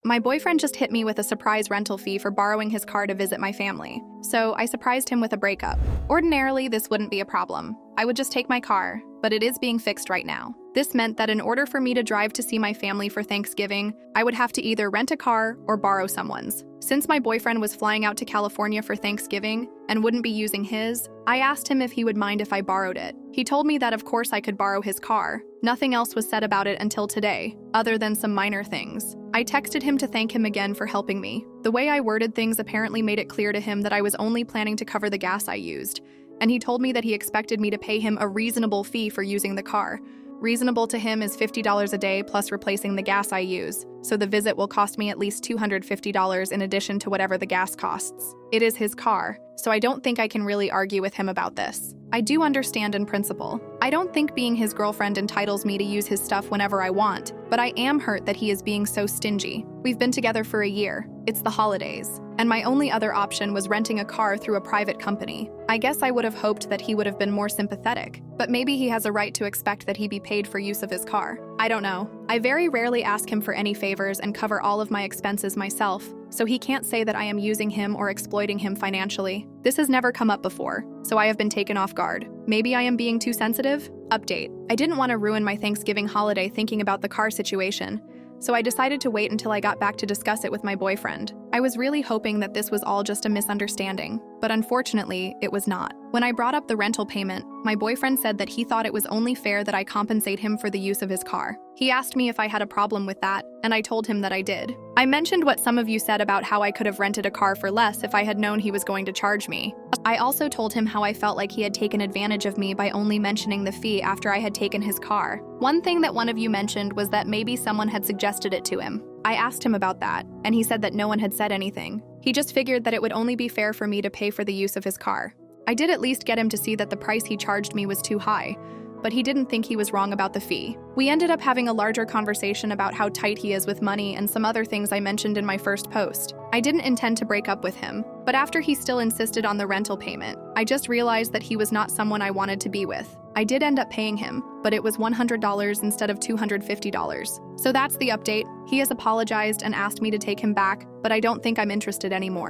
My boyfriend just hit me with a surprise rental fee for borrowing his car to visit my family, so I surprised him with a breakup. Ordinarily, this wouldn't be a problem. I would just take my car, but it is being fixed right now. This meant that in order for me to drive to see my family for Thanksgiving, I would have to either rent a car or borrow someone's. Since my boyfriend was flying out to California for Thanksgiving and wouldn't be using his, I asked him if he would mind if I borrowed it. He told me that of course I could borrow his car. Nothing else was said about it until today, other than some minor things. I texted him to thank him again for helping me. The way I worded things apparently made it clear to him that I was only planning to cover the gas I used, and he told me that he expected me to pay him a reasonable fee for using the car. Reasonable to him is $50 a day plus replacing the gas I use, so the visit will cost me at least $250 in addition to whatever the gas costs. It is his car, so I don't think I can really argue with him about this. I do understand in principle. I don't think being his girlfriend entitles me to use his stuff whenever I want, but I am hurt that he is being so stingy. We've been together for a year. It's the holidays, and my only other option was renting a car through a private company. I guess I would have hoped that he would have been more sympathetic, but maybe he has a right to expect that he be paid for use of his car. I don't know. I very rarely ask him for any favors and cover all of my expenses myself, so he can't say that I am using him or exploiting him financially. This has never come up before, so I have been taken off guard. Maybe I am being too sensitive? Update. I didn't want to ruin my Thanksgiving holiday thinking about the car situation, so I decided to wait until I got back to discuss it with my boyfriend. I was really hoping that this was all just a misunderstanding, but unfortunately, it was not. When I brought up the rental payment, my boyfriend said that he thought it was only fair that I compensate him for the use of his car. He asked me if I had a problem with that, and I told him that I did. I mentioned what some of you said about how I could have rented a car for less if I had known he was going to charge me. I also told him how I felt like he had taken advantage of me by only mentioning the fee after I had taken his car. One thing that one of you mentioned was that maybe someone had suggested it to him. I asked him about that, and he said that no one had said anything. He just figured that it would only be fair for me to pay for the use of his car. I did at least get him to see that the price he charged me was too high, but he didn't think he was wrong about the fee. We ended up having a larger conversation about how tight he is with money and some other things I mentioned in my first post. I didn't intend to break up with him, but after he still insisted on the rental payment, I just realized that he was not someone I wanted to be with. I did end up paying him, but it was $100 instead of $250. So that's the update. He has apologized and asked me to take him back, but I don't think I'm interested anymore.